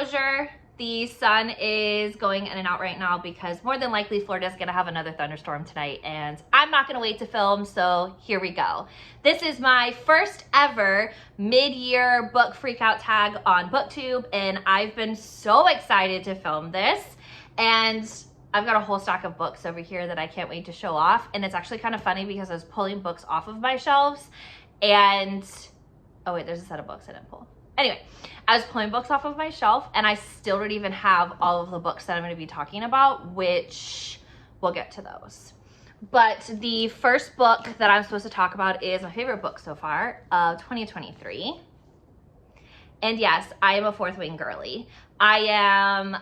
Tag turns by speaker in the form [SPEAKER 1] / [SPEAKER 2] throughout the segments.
[SPEAKER 1] disclosure, the sun is going in and out right now because more than likely Florida's gonna have another thunderstorm tonight and I'm not gonna wait to film, so here we go. This is my first ever mid-year book freakout tag on BookTube and I've been so excited to film this, and I've got a whole stack of books over here that I can't wait to show off. And it's actually kind of funny because I was pulling books off of my shelves and, oh wait, there's a set of books I didn't pull. Anyway, I was pulling books off of my shelf and I still don't even have all of the books that I'm going to be talking about, which we'll get to those. But the first book that I'm supposed to talk about is my favorite book so far of 2023. And yes, I am a Fourth Wing girly. I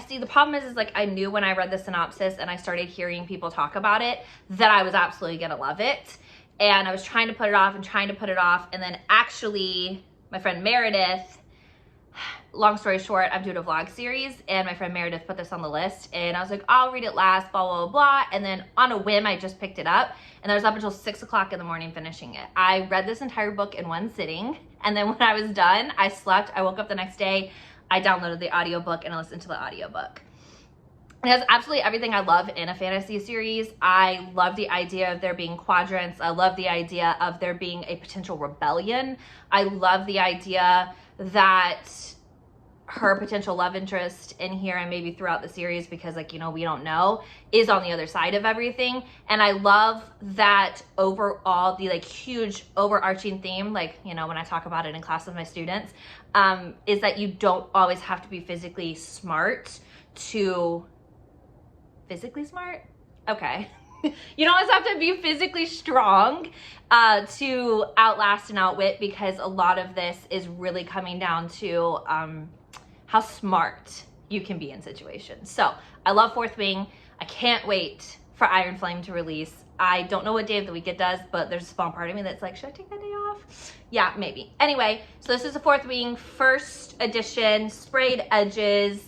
[SPEAKER 1] see the problem is like I knew when I read the synopsis and I started hearing people talk about it that I was absolutely gonna love it. And I was trying to put it off and trying to put it off. And then actually my friend Meredith, long story short, I'm doing a vlog series and my friend Meredith put this on the list and I was like, I'll read it last, blah, blah, blah. And then on a whim, I just picked it up and I was up until 6 o'clock in the morning finishing it. I read this entire book in one sitting. And then when I was done, I slept, I woke up the next day, I downloaded the audiobook and I listened to the audiobook. It has absolutely everything I love in a fantasy series. I love the idea of there being quadrants. I love the idea of there being a potential rebellion. I love the idea that her potential love interest in here and maybe throughout the series, because like, you know, we don't know, is on the other side of everything. And I love that overall, the like huge overarching theme, like, you know, when I talk about it in class with my students, is that you don't always have to be physically smart to, physically smart? Okay. You don't always have to be physically strong to outlast and outwit, because a lot of this is really coming down to how smart you can be in situations. So I love Fourth Wing. I can't wait for Iron Flame to release. I don't know what day of the week it does, but there's a small part of me that's like, should I take that day off? Yeah, maybe. Anyway, so this is a Fourth Wing first edition, sprayed edges,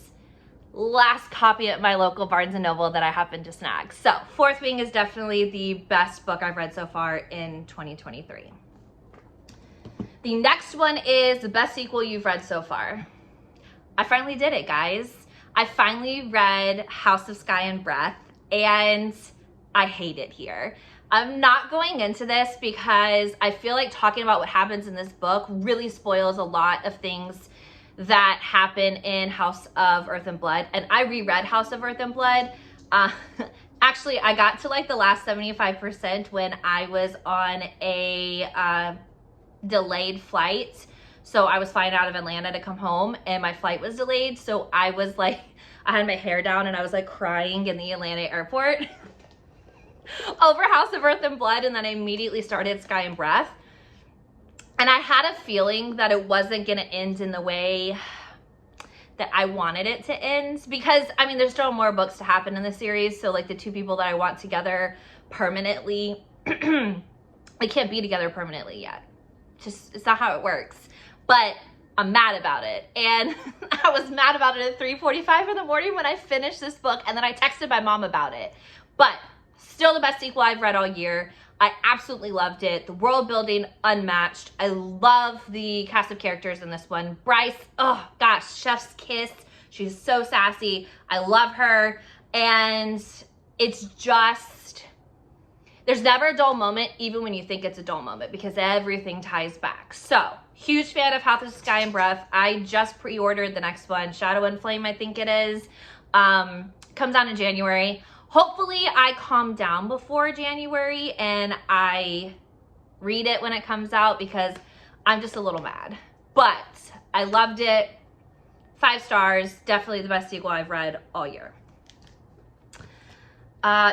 [SPEAKER 1] last copy at my local Barnes & Noble that I happened to snag. So Fourth Wing is definitely the best book I've read so far in 2023. The next one is the best sequel you've read so far. I finally did it, guys. I finally read House of Sky and Breath and I hate it here. I'm not going into this because I feel like talking about what happens in this book really spoils a lot of things that happen in House of Earth and Blood. And I reread House of Earth and Blood. Actually, I got to like the last 75% when I was on a delayed flight. So I was flying out of Atlanta to come home and my flight was delayed. So I was like, I had my hair down and I was like crying in the Atlanta airport over House of Earth and Blood. And then I immediately started Sky and Breath. And I had a feeling that it wasn't gonna end in the way that I wanted it to end, because I mean, there's still more books to happen in the series. So like the two people that I want together permanently, they can't be together permanently yet. Just, it's not how it works. But I'm mad about it. And I was mad about it at 3:45 in the morning when I finished this book. And then I texted my mom about it. But still the best sequel I've read all year. I absolutely loved it. The world building, unmatched. I love the cast of characters in this one. Bryce, oh gosh, chef's kiss. She's so sassy. I love her. And it's just, there's never a dull moment, even when you think it's a dull moment, because everything ties back. So, huge fan of House of Sky and Breath. I just pre-ordered the next one, Shadow and Flame, I think it is. Comes out in January. Hopefully I calm down before January and I read it when it comes out, because I'm just a little mad. But I loved it. 5 stars. Definitely the best sequel I've read all year.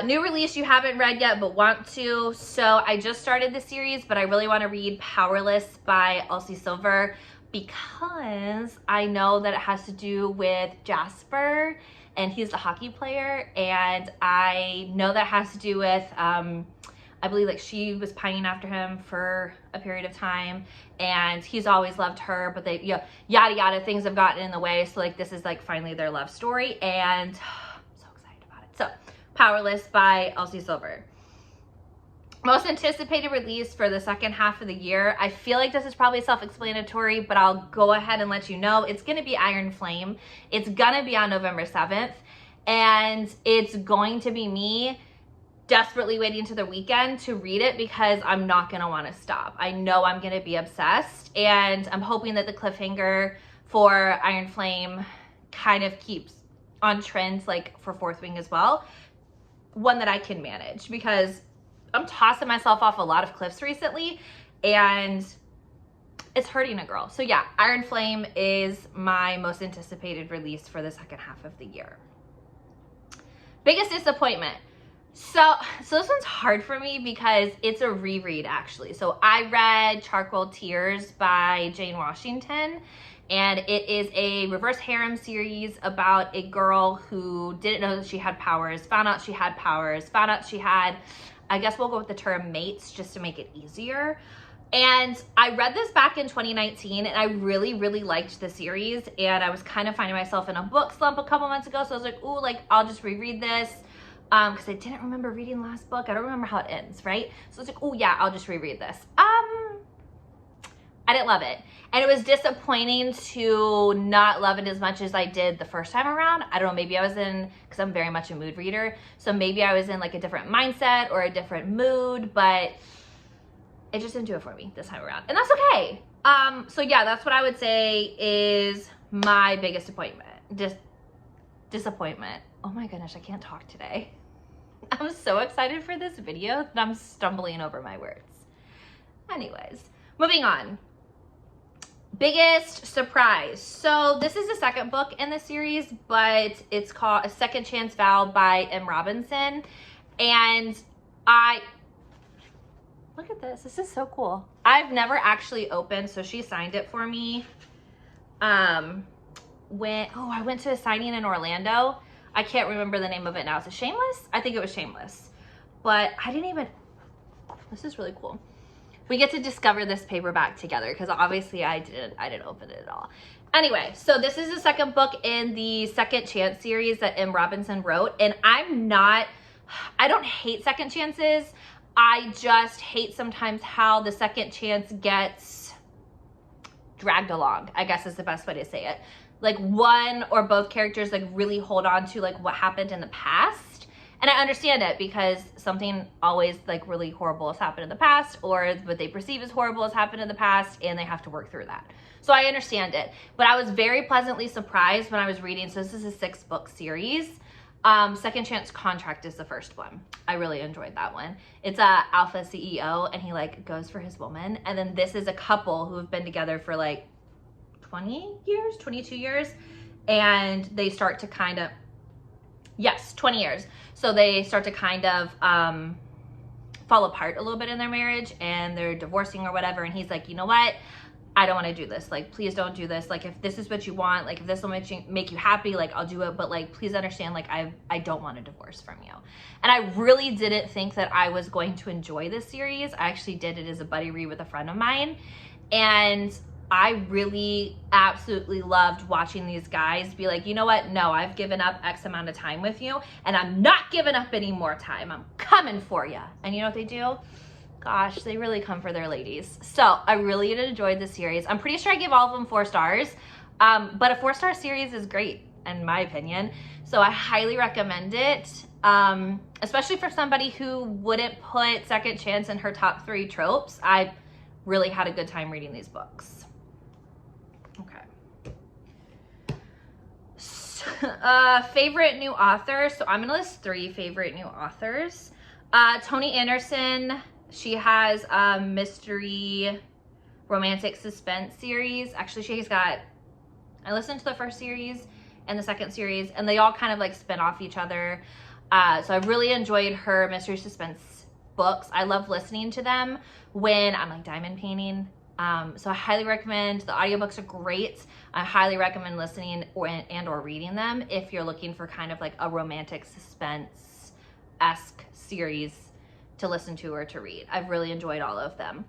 [SPEAKER 1] New release you haven't read yet but want to. So I just started the series, but I really want to read Powerless by Elsie Silver, because I know that it has to do with Jasper and he's the hockey player, and I know that has to do with, I believe like she was pining after him for a period of time and he's always loved her, but they, you know, yada yada, things have gotten in the way. So like this is like finally their love story, and I'm so excited about it. So Powerless by Elsie Silver. Most anticipated release for the second half of the year. I feel like this is probably self-explanatory, but I'll go ahead and let you know. It's going to be Iron Flame. It's going to be on November 7th. And it's going to be me desperately waiting to the weekend to read it because I'm not going to want to stop. I know I'm going to be obsessed. And I'm hoping that the cliffhanger for Iron Flame kind of keeps on trend, like for Fourth Wing as well. One that I can manage, because I'm tossing myself off a lot of cliffs recently and it's hurting a girl. So yeah, Iron Flame is my most anticipated release for the second half of the year. Biggest disappointment. So this one's hard for me because it's a reread actually. So I read Charcoal Tears by Jane Washington, and it is a reverse harem series about a girl who didn't know that she had powers, found out she had powers, found out she had, I guess we'll go with the term mates just to make it easier. And I read this back in 2019 and I really, really liked the series, and I was kind of finding myself in a book slump a couple months ago. So I was like, ooh, like I'll just reread this. Because I didn't remember reading the last book. I don't remember how it ends, right? So I was like, oh yeah, I'll just reread this. I didn't love it. And it was disappointing to not love it as much as I did the first time around. I don't know, maybe I was in, because I'm very much a mood reader, so maybe I was in like a different mindset or a different mood, but it just didn't do it for me this time around. And that's okay. So yeah, that's what I would say is my biggest disappointment. Oh my goodness, I can't talk today. I'm so excited for this video that I'm stumbling over my words. Anyways, moving on. Biggest surprise. So this is the second book in the series, but it's called A Second Chance Vow by M. Robinson. And look at this. This is so cool. I've never actually opened, so she signed it for me. I went to a signing in Orlando. I can't remember the name of it now. Is it Shameless? I think it was Shameless. But I didn't even, this is really cool. We get to discover this paperback together because obviously I didn't open it at all. Anyway, so this is the second book in the Second Chance series that M. Robinson wrote. And I don't hate second chances. I just hate sometimes how the second chance gets dragged along, I guess is the best way to say it. Like one or both characters like really hold on to like what happened in the past. And I understand it because something always like really horrible has happened in the past, or what they perceive as horrible has happened in the past, and they have to work through that. So I understand it. But I was very pleasantly surprised when I was reading. So this is a 6-book series. Second Chance Contract is the first one. I really enjoyed that one. It's a alpha CEO and he like goes for his woman. And then this is a couple who have been together for like 20 years, 22 years. And they start to kind of, yes, 20 years. So they start to kind of fall apart a little bit in their marriage and they're divorcing or whatever. And he's like, you know what? I don't want to do this. Like, please don't do this. Like, if this is what you want, like, if this will make you happy, like, I'll do it. But like, please understand, like, I don't want a divorce from you. And I really didn't think that I was going to enjoy this series. I actually did it as a buddy read with a friend of mine. And I really absolutely loved watching these guys be like, you know what? No, I've given up X amount of time with you and I'm not giving up any more time. I'm coming for you. And you know what they do? Gosh, they really come for their ladies. So I really enjoyed the series. I'm pretty sure I gave all of them 4 stars, but a 4-star series is great in my opinion. So I highly recommend it, especially for somebody who wouldn't put Second Chance in her top 3 tropes. I really had a good time reading these books. Okay. Favorite new author. So I'm gonna list 3 favorite new authors. Toni Anderson. She has a mystery romantic suspense series. Actually, I listened to the first series and the second series, and they all kind of like spin off each other. So I really enjoyed her mystery suspense books. I love listening to them when I'm like diamond painting. So I highly recommend, the audiobooks are great. I highly recommend listening or reading them if you're looking for kind of like a romantic suspense-esque series to listen to or to read. I've really enjoyed all of them.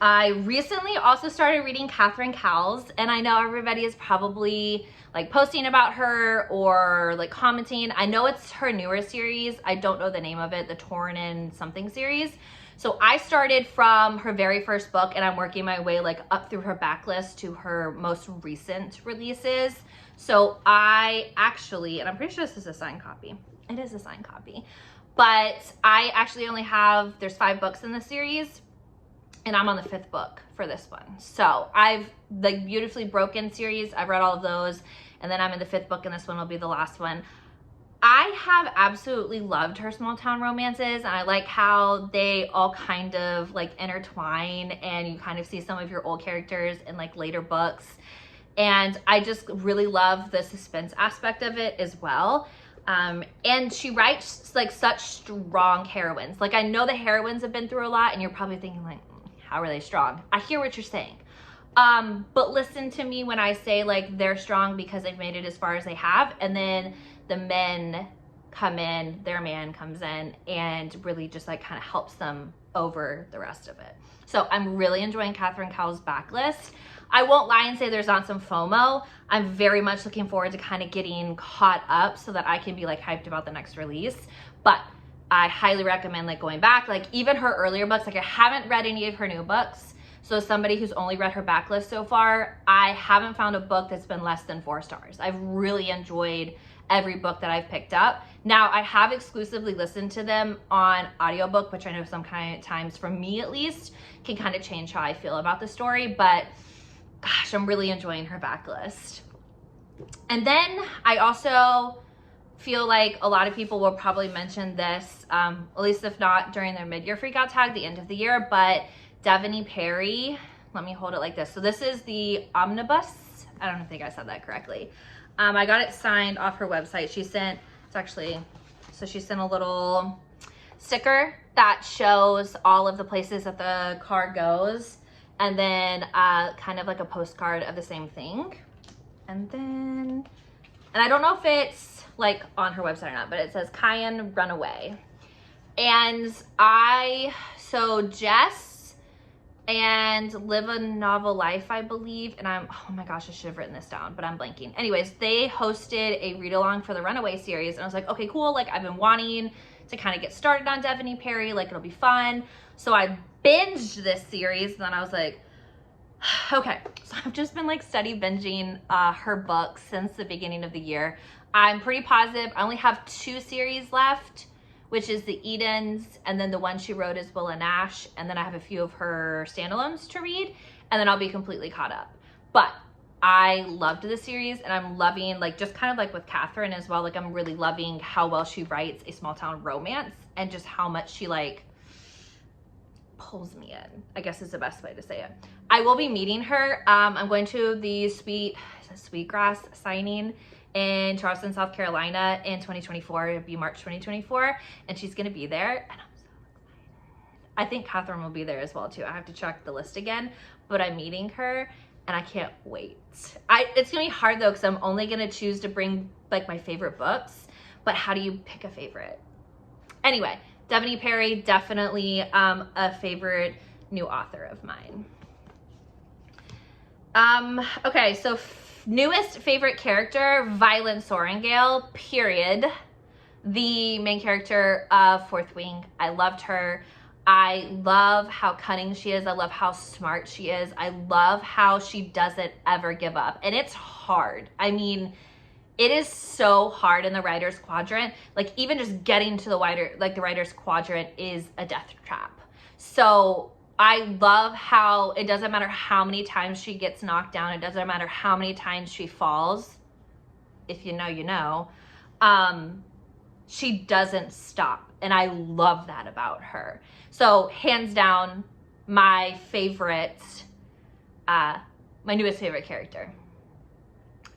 [SPEAKER 1] I recently also started reading Catherine Cowles, and I know everybody is probably like posting about her or like commenting. I know it's her newer series. I don't know the name of it, the Torn in something series. So I started from her very first book, and I'm working my way like up through her backlist to her most recent releases. So I actually, and I'm pretty sure this is a signed copy. It is a signed copy. But I actually only have, there's 5 books in the series, and I'm on the 5th book for this one. So I've, the Beautifully Broken series, I've read all of those, and then I'm in the 5th book, and this one will be the last one. I have absolutely loved her small town romances, and I like how they all kind of like intertwine, and you kind of see some of your old characters in like later books. And I just really love the suspense aspect of it as well. And she writes like such strong heroines. Like I know the heroines have been through a lot, and you're probably thinking like, how are they strong? I hear what you're saying. But listen to me when I say like they're strong because they've made it as far as they have, and then the men come in, their man comes in and really just like kind of helps them over the rest of it. So I'm really enjoying Catherine Cowell's backlist. I won't lie and say there's not some FOMO. I'm very much looking forward to kind of getting caught up so that I can be like hyped about the next release. But I highly recommend like going back, like even her earlier books. Like I haven't read any of her new books. So as somebody who's only read her backlist so far, I haven't found a book that's been less than 4 stars. I've really enjoyed every book that I've picked up. Now I have exclusively listened to them on audiobook, which I know sometimes for me at least can kind of change how I feel about the story, but gosh, I'm really enjoying her backlist. And then I also feel like a lot of people will probably mention this, at least if not during their mid-year freakout tag, the end of the year, but Devony Perry, let me hold it like this. So this is the omnibus. I don't think I said that correctly. I got it signed off her website. She sent, it's actually, so she sent a little sticker that shows all of the places that the car goes, and then kind of like a postcard of the same thing. And then, and I don't know if it's like on her website or not, but it says Cayenne Runaway. And so Jess and Live a Novel Life, I believe, and oh my gosh, I should have written this down, but I'm blanking. Anyways, they hosted a read-along for the Runaway series, and I was like, okay, cool, like I've been wanting to kind of get started on Devony Perry, like it'll be fun. So I binged this series, and then I was like, okay, so I've just been like steady binging her books since the beginning of the year. I'm pretty positive I only have 2 series left, which is the Edens, and then the one she wrote is Will and Ash, and then I have a few of her standalones to read, and then I'll be completely caught up. But I loved the series, and I'm loving, like, just kind of like with Catherine as well, like I'm really loving how well she writes a small town romance, and just how much she like pulls me in, I guess is the best way to say it. I will be meeting her. I'm going to the Sweetgrass signing in Charleston, South Carolina in 2024. It'll be March 2024, and she's gonna be there, and I'm so excited. I think Catherine will be there as well too. I have to check the list again, but I'm meeting her, and I can't wait. It's gonna be hard though, because I'm only gonna choose to bring like my favorite books, but how do you pick a favorite? Anyway, Devony Perry, definitely a favorite new author of mine. Okay, so newest favorite character, Violet Sorrengail, period. The main character of Fourth Wing. I loved her. I love how cunning she is. I love how smart she is. I love how she doesn't ever give up. And it's hard. I mean, it is so hard in the writer's quadrant. Like even just getting to the writer's quadrant is a death trap. So I love how it doesn't matter how many times she gets knocked down. It doesn't matter how many times she falls. If you know, you know. She doesn't stop. And I love that about her. So hands down, my favorite, my newest favorite character.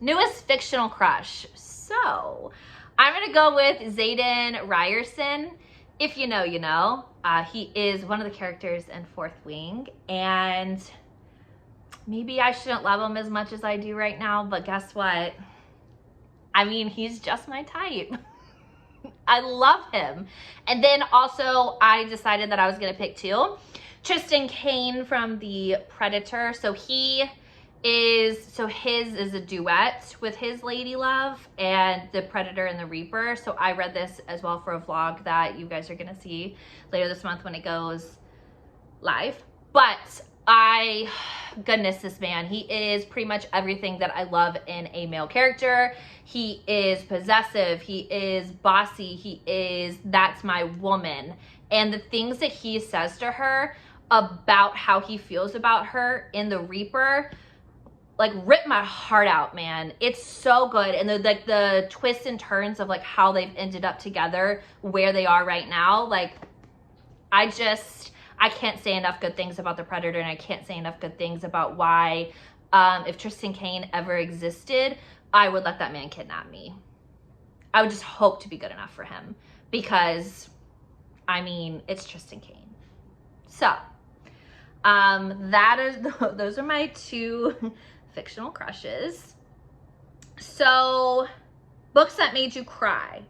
[SPEAKER 1] Newest fictional crush. So I'm going to go with Xaden Ryerson. If you know, you know. He is one of the characters in Fourth Wing, and maybe I shouldn't love him as much as I do right now, but guess what? I mean, he's just my type. I love him. And then also I decided that I was going to pick 2. Tristan Kane from The Predator. So his is a duet with his lady love and The Predator and the Reaper. So I read this as well for a vlog that you guys are going to see later this month when it goes live. But goodness, this man, he is pretty much everything that I love in a male character. He is possessive, he is bossy, he is, that's my woman. And the things that he says to her about how he feels about her in The Reaper, like, rip my heart out, man. It's so good. And the twists and turns of like how they've ended up together, where they are right now, like, I can't say enough good things about The Predator, and I can't say enough good things about why, if Tristan Kane ever existed, I would let that man kidnap me. I would just hope to be good enough for him, because, I mean, it's Tristan Kane. So, those are my 2 fictional crushes. So, books that made you cry.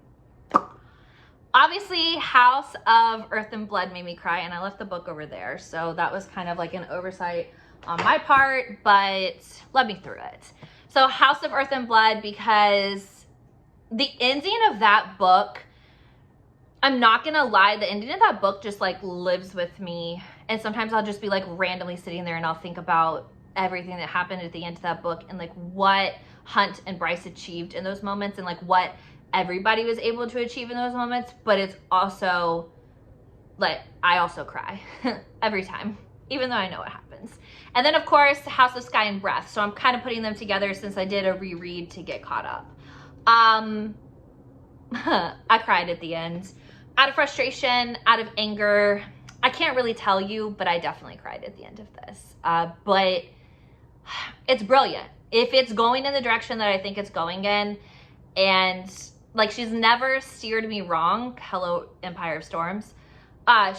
[SPEAKER 1] Obviously, House of Earth and Blood made me cry, and I left the book over there, so that was kind of like an oversight on my part, but let me through it. So House of Earth and Blood, because the ending of that book, I'm not gonna lie, the ending of that book just like lives with me, and sometimes I'll just be like randomly sitting there and I'll think about everything that happened at the end of that book and like what Hunt and Bryce achieved in those moments and like what everybody was able to achieve in those moments. But it's also like, I also cry every time, even though I know what happens. And then of course, House of Sky and Breath. So I'm kind of putting them together since I did a reread to get caught up. I cried at the end, out of frustration, out of anger. I can't really tell you, but I definitely cried at the end of this. But it's brilliant. If it's going in the direction that I think it's going in, and like, she's never steered me wrong. Hello, Empire of Storms.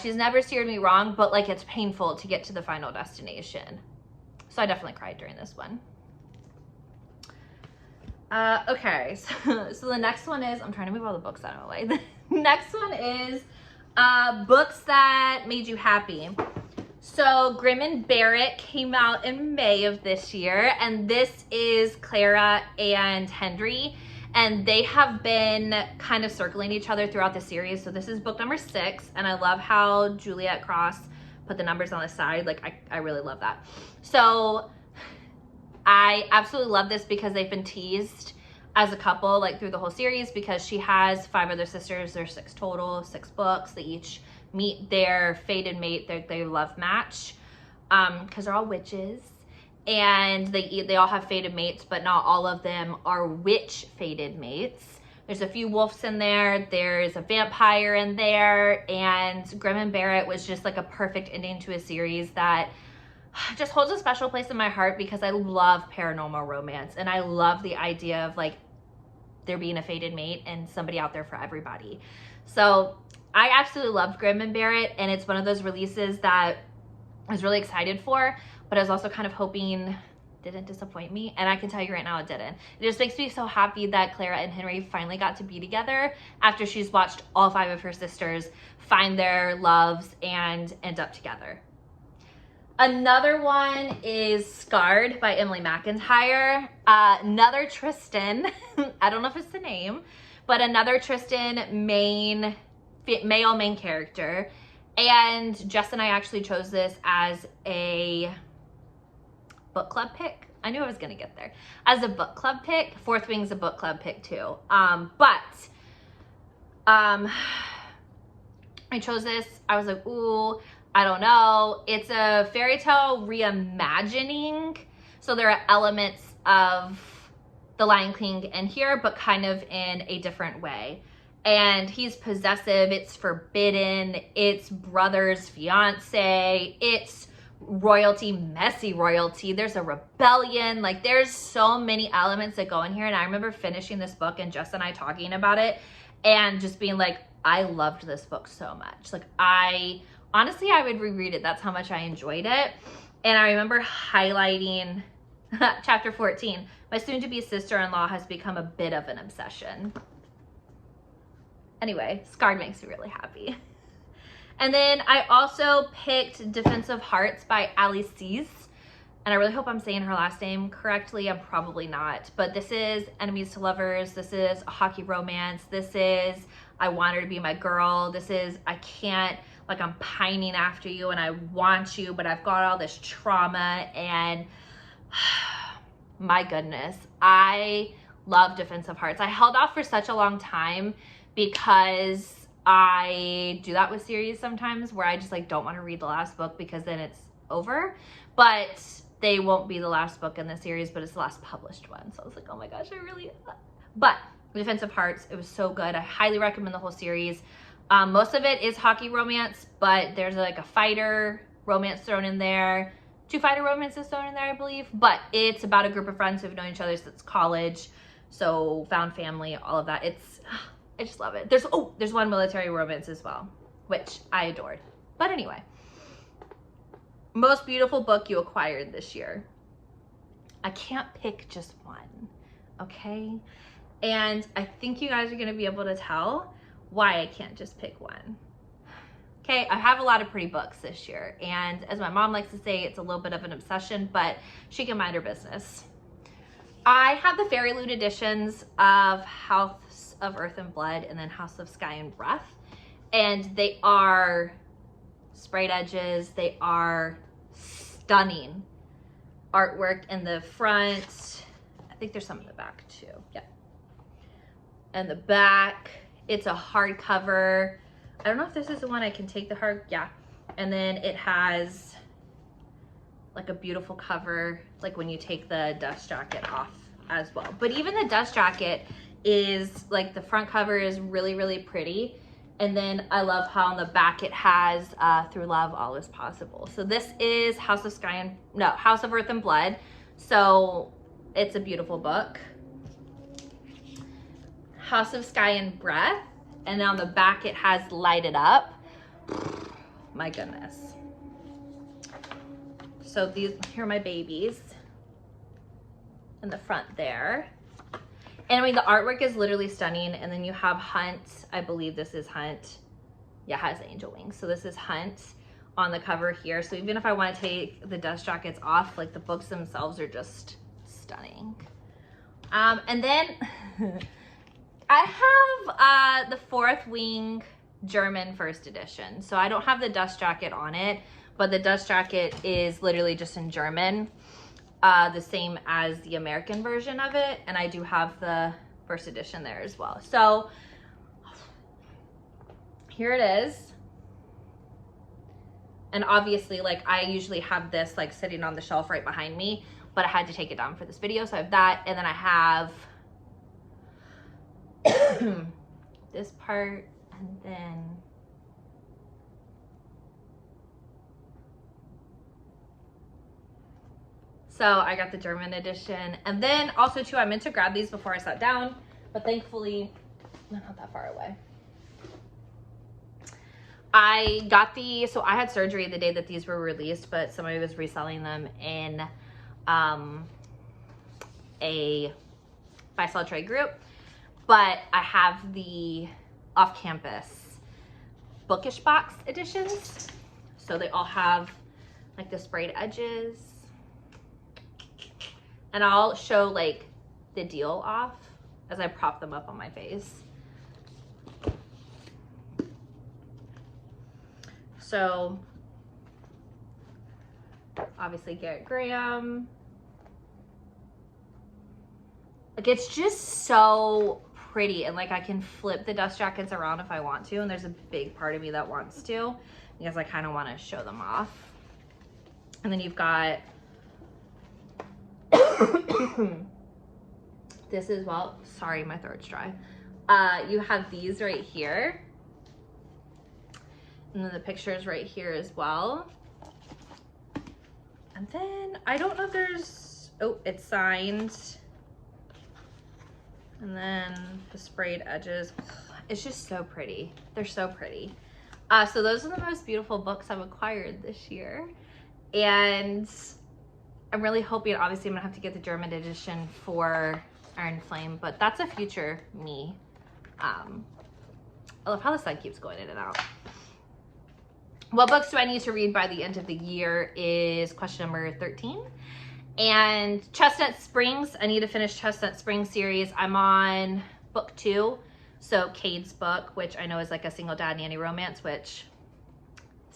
[SPEAKER 1] She's never steered me wrong, but like, it's painful to get to the final destination. So I definitely cried during this one. Okay, so the next one is, I'm trying to move all the books out of the way. The next one is books that made you happy. So Grim and Barrett came out in May of this year, and this is Clara and Henry, and they have been kind of circling each other throughout the series. So this is book number 6, and I love how Juliet Cross put the numbers on the side. Like, I really love that. So I absolutely love this because they've been teased as a couple like through the whole series, because she has 5 other sisters. There's 6 total, 6 books. They each meet their fated mate, their love match, because they're all witches, and they all have fated mates, but not all of them are witch fated mates. There's a few wolves in there, there's a vampire in there, and Grim and Barrett was just like a perfect ending to a series that just holds a special place in my heart, because I love paranormal romance, and I love the idea of like there being a fated mate and somebody out there for everybody. So I absolutely loved Grim and Barrett, and it's one of those releases that I was really excited for, but I was also kind of hoping didn't disappoint me, and I can tell you right now it didn't. It just makes me so happy that Clara and Henry finally got to be together after she's watched all 5 of her sisters find their loves and end up together. Another one is Scarred by Emily McIntyre. Another Tristan, I don't know if it's the name, but another Tristan male main character. And Jess and I actually chose this as a book club pick. I knew I was gonna get there. As a book club pick. Fourth Wing's a book club pick too. I chose this. I was like, ooh, I don't know. It's a fairy tale reimagining. So there are elements of The Lion King in here, but kind of in a different way. And he's possessive, it's forbidden, it's brother's fiance, it's royalty, messy royalty, there's a rebellion, like there's so many elements that go in here. And I remember finishing this book and Jess and I talking about it and just being like, I loved this book so much. Like, honestly, I would reread it. That's how much I enjoyed it. And I remember highlighting chapter 14, my soon-to-be sister-in-law has become a bit of an obsession. Anyway, Scarred makes me really happy. And then I also picked Defensive Hearts by Ali Cease. And I really hope I'm saying her last name correctly. I'm probably not. But this is Enemies to Lovers. This is a hockey romance. This is I Want Her to Be My Girl. This is I Can't like I'm pining after you and I want you, but I've got all this trauma. And my goodness, I love Defensive Hearts. I held off for such a long time because I do that with series sometimes where I just like don't want to read the last book because then it's over. But they won't be the last book in the series, but it's the last published one. So I was like, oh my gosh, I really, but Defensive Hearts, it was so good. I highly recommend the whole series. Most of it is hockey romance, but there's like a fighter romance thrown in there. 2 fighter romances thrown in there, I believe. But it's about a group of friends who've known each other since college. So found family, all of that. I just love it. There's one military romance as well, which I adored. But anyway, most beautiful book you acquired this year. I can't pick just one, okay? And I think you guys are gonna be able to tell why I can't just pick one. Okay, I have a lot of pretty books this year, and as my mom likes to say, it's a little bit of an obsession, but she can mind her business. I have the Fairy Loot editions of House of Earth and Blood and then House of Sky and Breath, and they are sprayed edges. They are stunning artwork in the front. I think there's some in the back too. Yeah. And the back, it's a hardcover. I don't know if this is the one I can take the hard, yeah. And then it has like a beautiful cover, like when you take the dust jacket off as well. But even the dust jacket is like, the front cover is really, really pretty. And then I love how on the back it has Through Love, All is Possible. So this is House of Earth and Blood. So it's a beautiful book. House of Sky and Breath. And on the back it has Light It Up. My goodness. So here are my babies in the front there. And I mean, the artwork is literally stunning. And then you have Hunt. I believe this is Hunt. Yeah, it has angel wings. So this is Hunt on the cover here. So even if I want to take the dust jackets off, like the books themselves are just stunning. And then I have the Fourth Wing German first edition. So I don't have the dust jacket on it, but the dust jacket is literally just in German. The same as the American version of it, and I do have the first edition there as well. So here it is. And obviously, like, I usually have this like sitting on the shelf right behind me, but I had to take it down for this video. So I have that, and then I have this part, and then so I got the German edition. And then also too, I meant to grab these before I sat down, but thankfully they're not that far away. I got these, so I had surgery the day that these were released, but somebody was reselling them in a buy-sell trade group. But I have the off-campus bookish box editions. So they all have like the sprayed edges. And I'll show like the deal off as I prop them up on my face. So obviously Garrett Graham. Like, it's just so pretty, and like I can flip the dust jackets around if I want to, and there's a big part of me that wants to because I kind of want to show them off. And then you've got this as well. Sorry, my throat's dry. You have these right here, and then the pictures right here as well. And then I don't know if there's, oh, it's signed. And then the sprayed edges. It's just so pretty. They're so pretty. So those are the most beautiful books I've acquired this year. And I'm really hoping, obviously I'm gonna have to get the German edition for Iron Flame, but that's a future me. I love how the sun keeps going in and out. What books do I need to read by the end of the year is question number 13. And Chestnut Springs, I need to finish Chestnut Springs series. I'm on book 2, so Cade's book, which I know is like a single dad nanny romance, which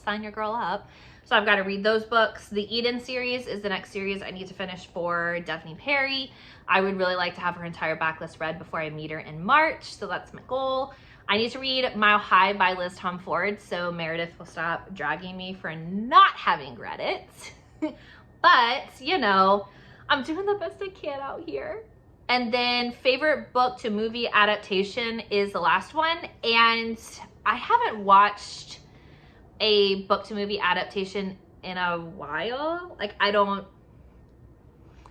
[SPEAKER 1] sign your girl up. So I've got to read those books. The Eden series is the next series I need to finish for Daphne Perry. I would really like to have her entire backlist read before I meet her in March. So that's my goal. I need to read Mile High by Liz Tom Ford, so Meredith will stop dragging me for not having read it. But, you know, I'm doing the best I can out here. And then favorite book to movie adaptation is the last one. And I haven't watched a book to movie adaptation in a while. Like, I don't,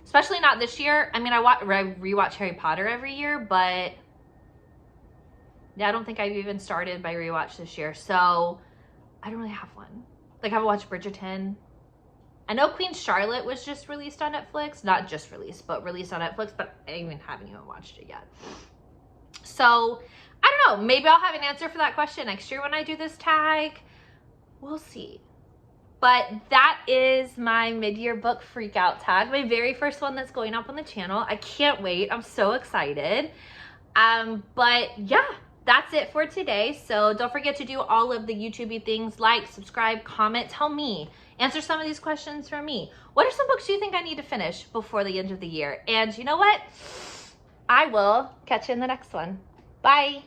[SPEAKER 1] especially not this year. I mean, I rewatch Harry Potter every year, but yeah, I don't think I've even started my rewatch this year. So I don't really have one. Like, I haven't watched Bridgerton. I know Queen Charlotte was just released on Netflix. Not just released, but released on Netflix, but I haven't even watched it yet. So I don't know. Maybe I'll have an answer for that question next year when I do this tag. We'll see. But that is my mid-year book freak out tag. My very first one that's going up on the channel. I can't wait. I'm so excited. But yeah, that's it for today. So don't forget to do all of the YouTube-y things, like, subscribe, comment, tell me, answer some of these questions for me. What are some books you think I need to finish before the end of the year? And you know what? I will catch you in the next one. Bye.